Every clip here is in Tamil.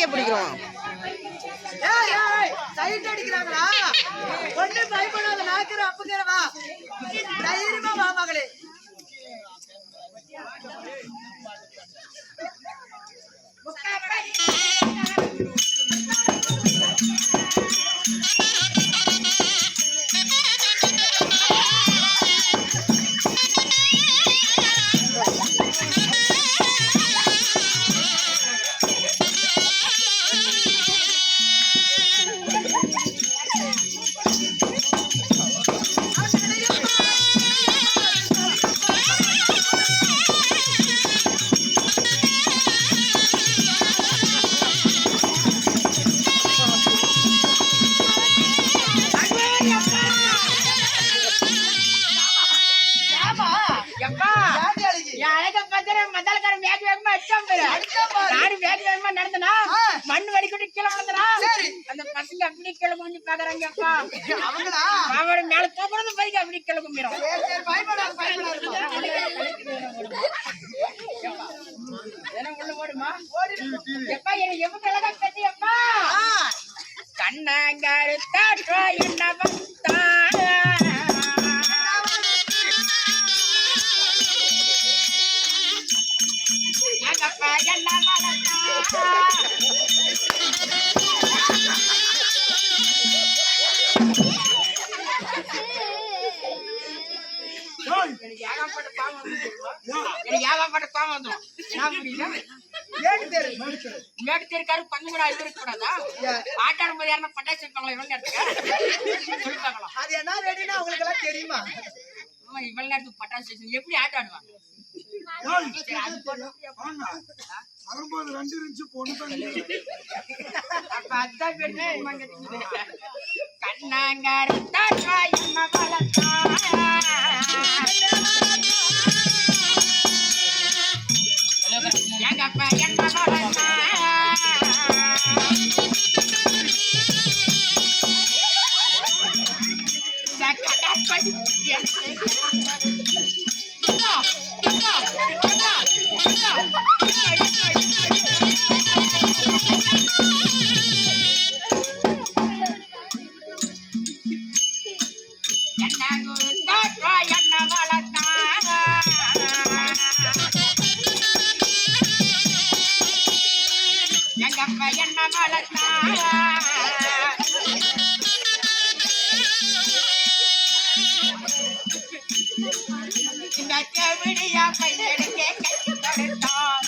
கைய பிடிக்கிறோம். சைட் அடிக்கிறாங்களா? ஒண்ணு பயப்படாத, நாக்குற அப்புங்கிறவா தைரியமா வா மகளே. மண் வலிக்கிட்டு கீழே வளர்ந்தனா அந்த பசங்க அப்படி கீழே கொஞ்சி பாக்குறாங்க. அவனோட மேல தூக்குறது பைக்கு அப்படி கீழே கும்பிடும். உள்ள ஓடுமா? எப்பா என்ன எவ்வளவு அழகா கட்டி அப்பா கண்ணாங்காரு தாற்றோ என்ன பக்தா என்ன வளர்த்தா எனக்கு ஏகப்பட்ட பாவம் வந்துடும். என்ன புரியல? மேட்டு தெருக்காரு பங்கு கூட இருக்க கூடாதா? ஆட்டாடும் போது யாரும் பட்டாசு வைப்பாங்களா? இவங்க நேரத்துக்கு சொல்லிப்பாங்களா? அது என்ன ரெடினா உங்களுக்கு எல்லாம் தெரியுமா? இவங்க நேரத்துக்கு பட்டாசு எப்படி ஆட்டாடுவாங்க? கண்ணாங்காரு எங்கப்பா என்ன வளர்த்தா என்ன வளர்த்தா இந்த செவிடியா கையெடுக்கே கட்டி கொடுத்தான்.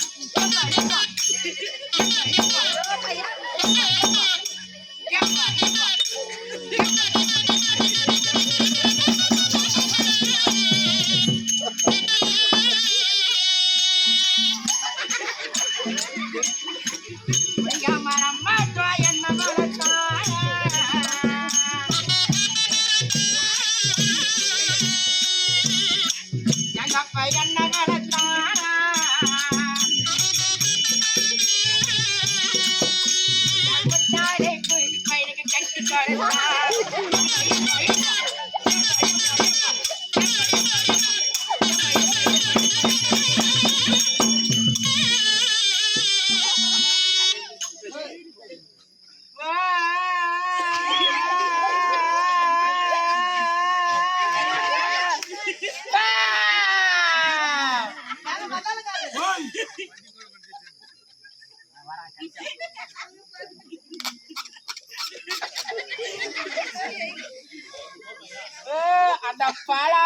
அந்த பாலா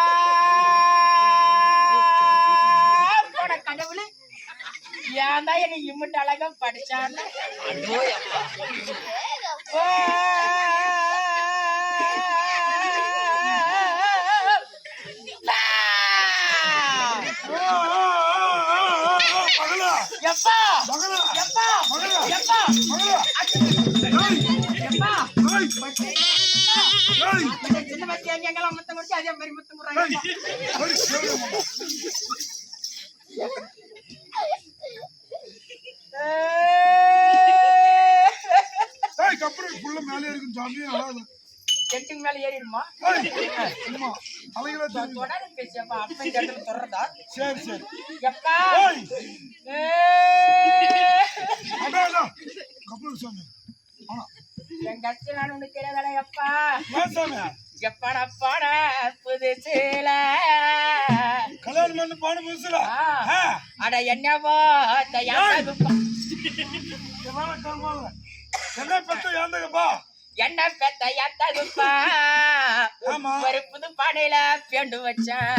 போட கடவுளு ஏன் தான் என்னை இம்மிட்டு அழகா படிச்சான்னு எப்பா எப்பா எப்பா எப்பா சின்ன பத்தி எங்கெல்லாம் முத்தம் கொடுத்து அதே மாதிரி முத்தம் கொடுறாங்க. கப்பல் ஃபுல்லா மேலே இருக்கும் சாமி. செட்டுக்கு மேல ஏறிடுமா அவைகளா தொடாத பேசியப்பா அப்ப இந்த இடத்துல தொடர்றதா சரி சரி எப்பா கப்பல் சாமி என் கஷ்டம் நான் உனக்கு தெரியாதானே எப்பா ஏன் சாமி எப்பாடா பாட புதுசுல கல்யாணம் பண்ணி போன புதுசுல அட என்னவோ என்ன பெத்த ஏந்தகப்பா என்ன பெத்த ஏத்தகுப்பா ஒரு புது பானையில பேண்டு வச்சேன்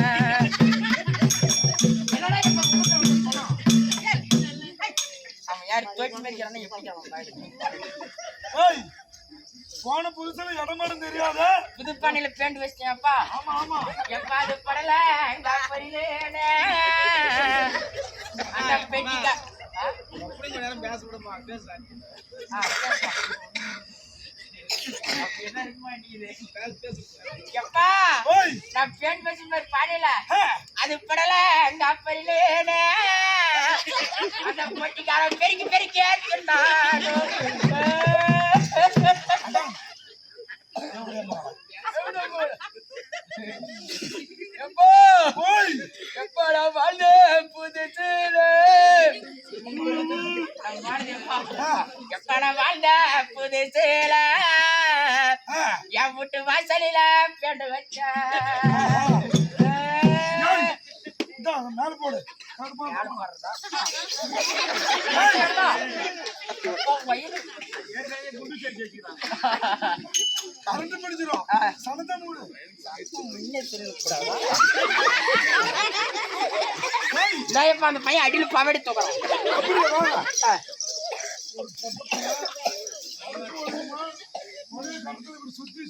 அவன் யாரு தோட்டி மேய்க்கிறான்னு எப்படி போன புதுசுல இடமாடும் தெரியாத புது பானையில பேண்டு வச்சிட்டேன்ப்பா ஆமா ஆமா எப்பா அது படல இந்த பரிலேனே அந்த பெட்டிக்க கொஞ்ச நேரம் பேச விடுமா பேசுறேன் எப்பா நான் பேண்ட் வச்சு மாதிரி பாடல அது படல இந்த பரிலேனே அந்த பொட்டிக்கார பெருக்கி பெருக்கி ஏற்றுனானோ எப்போ நான் வாழ்ந்த புதுசுல எப்ப நான் வாழ்ந்த புதுசுல என் வீட்டு வாசலில பேண்டு வச்சேன் மேல போடு கரண்ட் பிடிச்சிரும் சனத்தை மூடு அந்த பையன் அடியில பவடி தூக்குறான் சுத்தி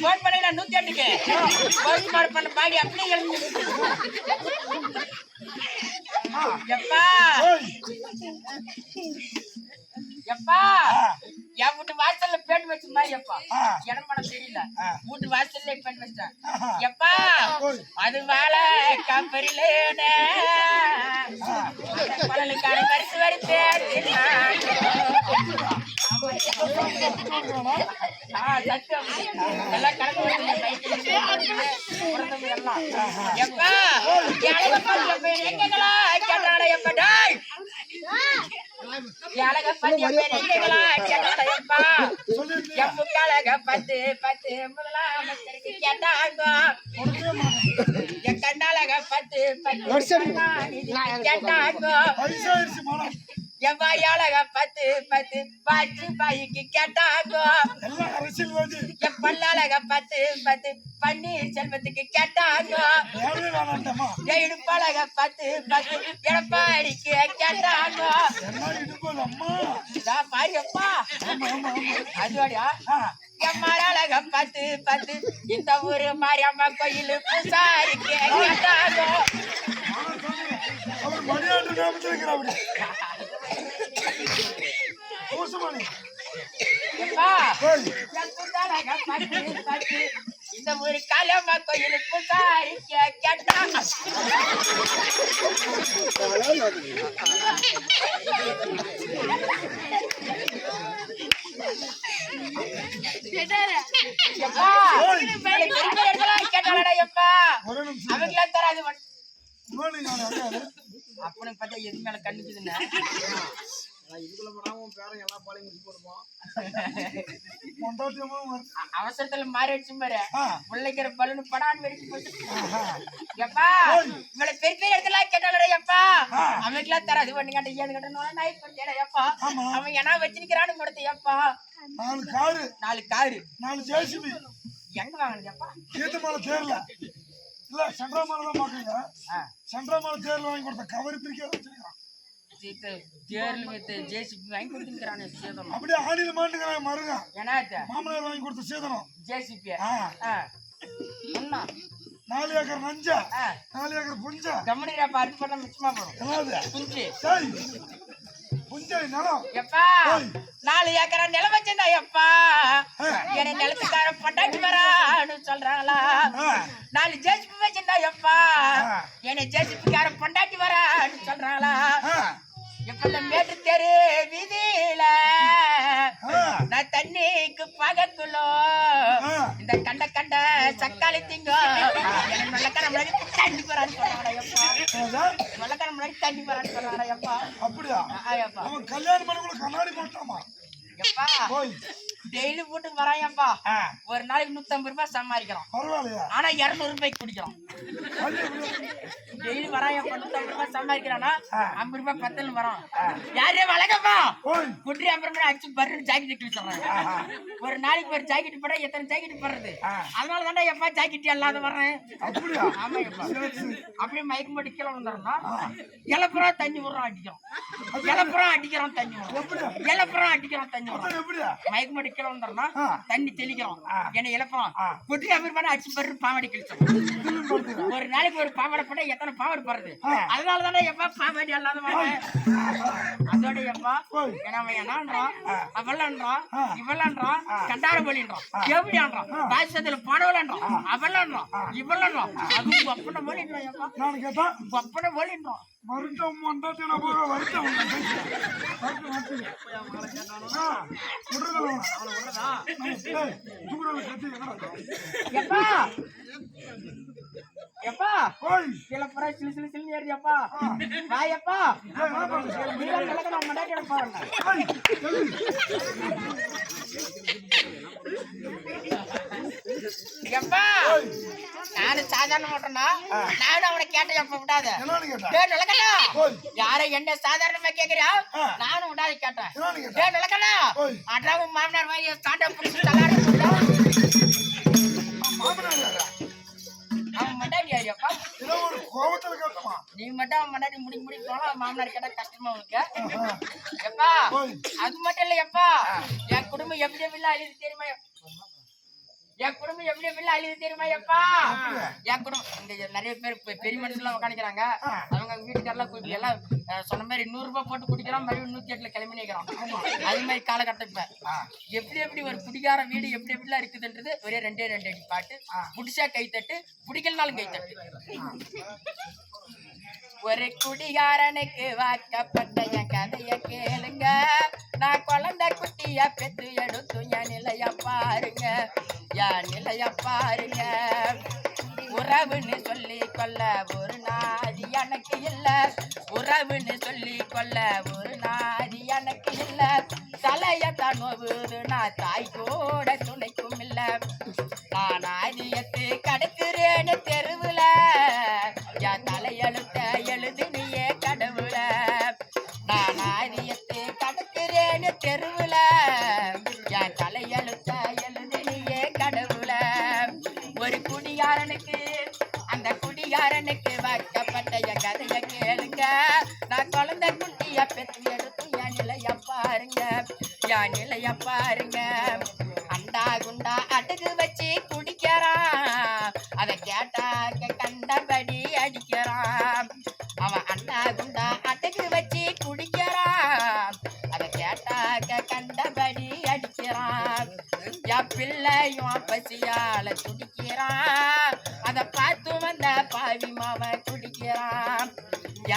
போன் பண்ணல 108க்கு போன் மார் பண்ண பாடி அப்படியே எப்பா எப்பா என் வீட்டு வாசல்ல பேண்ட் வச்ச மாதிரி எப்பா இடம் பண்ண தெரியல வீட்டு வாசல்ல பேண்ட் வச்சேன் எப்பா அது வாழை காப்பரிலேனே பழலுக்கான வரிசை வரிசை எல்லாம் கடந்து எல்லாம் எப்பா எங்கங்களா கேட்டாட எப்படா அழக பத்தி எங்கங்களா கேட்டாட எப்பா எம்புக்கு அழக பத்து பத்து முதலமைச்சருக்கு கேட்டாங்க என் கண்ணாழக பத்து பத்து கேட்டாங்க என் வாயாளக பத்து பத்து பாச்சு பாய்க்கு கேட்டாங்க என் பல்லாளக பத்து பத்து பன்னீர் செல்வத்துக்கு கேட்டாங்க என் இடுப்பாளக பத்து பத்து எடப்பாடிக்கு கேட்டாங்க பாரியப்பா அதுவாடியா என் மராளக பத்து பத்து இந்த ஊரு மாரியம்மா கோயில் பூசாரிக்கு கேட்டாங்க இந்த ஒரு காலம்மா கோயில் பூசாரி கேட்டாங்க கேட்டாடா எப்பா அவங்களா தராது அப்பனுக்கு பார்த்தா எது மேல கண்ணுக்குதுன்னா அவசரத்துல மாறிடுச்சு பாரு பிள்ளைக்கிற பலூன் படான்னு வெடிச்சு போச்சு எப்பா இவளை பெரிய பெரிய இடத்துல கேட்டாலடா எப்பா அவனுக்குலாம் தராது ஒண்ணு கேட்ட ஏழு கட்டணும் நைட் பண்ணிட்டா எப்பா அவன் என்ன வச்சிருக்கிறான்னு கொடுத்த எப்பா 4 காரு 4 ஜேசிபி எங்க வாங்கினது எப்பா கீதமால தேர்ல இல்ல சென்ட்ராமால தான் பாக்குறீங்க சென்ட்ராமால தேர்ல வாங்கி கொடுத்த கவர் பிரிக்க வச்சிருக்கான் தேர்ல வித்து ஜேசிபி வாங்கி கொடுத்துக்கிறானே சேதனம் அப்படியே ஆடியில மாட்டுக்கிறாங்க மருங்க என்னது மாமனார் வாங்கி கொடுத்த சேதனம் ஜேசிபி அண்ணா 4 ஏக்கர் நஞ்சா 4 ஏக்கர் புஞ்சா கம்பெனில பார்த்து பண்ண மிச்சமா போடும் புஞ்சு புஞ்சை நிலம் எப்பா 4 ஏக்கரா நிலம் வச்சிருந்தா எப்பா என்ன நிலத்துக்கார பொண்டாட்டி வரான்னு சொல்றாங்களா 4 ஜேசிபி வச்சிருந்தா எப்பா என்ன ஜேசிபிக்கார பொண்டாட்டி வரான்னு சொல்றாங்களா இப்ப இந்த மேட்டு தெரு வீதியில நான் தண்ணிக்கு பகக்குள்ள இந்த கண்ட கண்ட சக்காளி திங்கோ நல்லக்கார முன்னாடி தண்ணி போறான்னு சொல்றாங்கடா எப்பா நல்லக்கார முன்னாடி தண்ணி போறான்னு சொல்றாங்கடா எப்பா அப்படியா எப்பா அவன் கல்யாணம் பண்ணக்குள்ள கண்ணாடி போட்டாமா எப்பா டெய்லி போட்டு வராயப்பா ஒரு நாளைக்கு 150 ரூபாய் சம்பாதிக்கிறோம் பரவாயில்லையா ஆனா 200 ரூபாய்க்கு குடிக்கிறோம் டெய்லி வராயப்பா 150 ரூபாய் சம்பாதிக்கிறானா 50 ரூபாய் பத்தல் வரோம் யாரே வழக்கப்பா குட்டி 50 ரூபாய் அடிச்சு பர்ரு ஜாக்கெட் கிழிச்சாங்க ஒரு நாளைக்கு ஒரு ஜாக்கெட் போட எத்தனை ஜாக்கெட் போடுறது அதனால தானே எப்பா ஜாக்கெட் இல்லாத வர்றேன் அப்படியா ஆமா எப்பா அப்படியே மயக்கம் போட்டு கீழே வந்துடுறோம்னா இலப்புறம் தண்ணி விடுறோம் அடிக்கிறோம் இலப்புறம் அடிக்கிறோம் தண்ணி விடுறோம் இலப்புறம் அடிக்கிறோம் தண்ணி விடுறோம் மயக்கம் போட்டு கீழே வந்துடுறோம்னா தண்ணி தெளிக்கிறோம் என்ன இலப்புறம் குட்டி 50 ரூபாய் அடிச்சு பர்ரு பாவாடி கிழிச்சோம் ஒரு நாளைக்கு ஒரு பாவாடை போட்டா எத்தனை பாவாடை போடுறது அதனால தானே எப்பா பாவாடி இல்லாத வர்றேன் அதோட எப்பா அவன் என்னன்றான் அவள்ன்றான் இவள்ன்றான் கண்டார பலின்றான் எப்படி ஆன்றான் பாயசத்துல படவலன்றான் அவள்ன்றான் இவள்ன்றான் அது ஒப்பனை போலின்றான் எப்பா நான் கேட்டா ஒப்பனை போலின்றான் வருஷம் மண்டாட்டி நான் போக வருஷம் எப்பா எப்பா சில புற சிலு சிலு சிலு ஏறியப்பா வாயப்பா நான் மண்டாட்டியோட போறேன் எப்பா நானு சாதாரண மாட்டேன்னா நானும் அவனை கேட்டேன் எப்ப விடாத யார என்ன சாதாரணமா கேக்குறியா நானும் விடாத கேட்டேன் நிலக்கண்ணா அட்ராவும் மாமனார் வாங்கி ஸ்டாண்டா புடிச்சு அவன் மண்டாடி யாரியாப்பா நீ மட்டும் அவன் மண்டாடி முடி போனா மாமனார் கேட்டா கஷ்டமா உனக்கு எப்பா அது மட்டும் இல்ல எப்பா என் குடும்பம் எப்படி எப்படிலாம் அழிது தெரியுமா என் குடும்பம் எப்படி எப்படிலாம் அழிது தெரியுமா எப்பா என் குடும்பம் இங்க நிறைய பேர் பெரிய மனுஷன்லாம் உட்காந்துக்கிறாங்க அவங்க வீட்டுக்காரெல்லாம் எல்லாம் சொன்ன மாதிரி 100 ரூபாய் போட்டு குடிக்கிறான் மறுபடியும் 108 கிளம்பி நிற்கிறான் அது மாதிரி காலகட்டம் இப்ப எப்படி ஒரு குடிகார வீடு எப்படி எப்படிலாம் இருக்குதுன்றது ஒரே 2 அடி பாட்டு புடிச்சா கை தட்டு பிடிக்கலனாலும் கை தட்டு ஒரு குடிகாரனுக்கு வாக்கப்பட்ட என் கதைய கேளுங்க நான் குழந்தை குட்டியா பெத்து எடுத்து என் நிலைய பாருங்க என் நிலைய பாருங்க உறவுன்னு சொல்லி கொள்ள ஒரு நாதி எனக்கு இல்ல உறவுன்னு சொல்லி கொள்ள ஒரு நாதி எனக்கு இல்ல தலையத்தான் நோவுது நான் தாய் கூட துணைக்கும் இல்ல நான் ஆதியத்து கடக்குறேன்னு தெருவுல என் தலையெழுத்த எழுது நீயே கடவுள நான் ஆதியத்து கடக்குறேன்னு தெருவுல என் தலையெழுத்த எழுது நீயே கடவுள ஒரு குடியாரனுக்கு அந்த குடியாரனுக்கு வாக்கப்பட்ட என் கதைய கேளுங்க நான் குழந்தை குட்டிய பெற்று எடுத்து என் நிலைய பாருங்க என் நிலைய பாருங்க அண்டா குண்டா அட்டுக்கு வச்சு குடிக்கிறான் அதை கேட்டாக்க கண்டபடி அடிக்கிறான் அவன் அண்டா குண்டா அட்டுக்கு வச்சு குடிக்கிறான் அதை கேட்டாக்க கண்டபடி அடிக்கிறான் என் பிள்ளையும் பசியால துடிக்கிறான் அதை பார்த்து வந்த பாவி மாவன் குடிக்கிறான்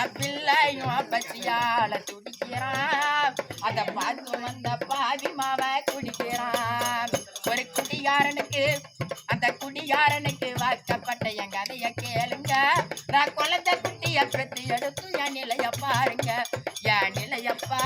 என் பிள்ளையும் பசியால துடிக்கிறான் அதை பார்த்து வந்த பாவி மாவன் குடிக்கிறான் ஒரு குடியாரனுக்கு அந்த குடியாரனுக்கு வாக்கப்பட்ட என் கதைய கேளுங்க நான் குழந்தை குட்டிய பெற்று எடுத்து என் நிலைய பாருங்க என் நிலையப்பா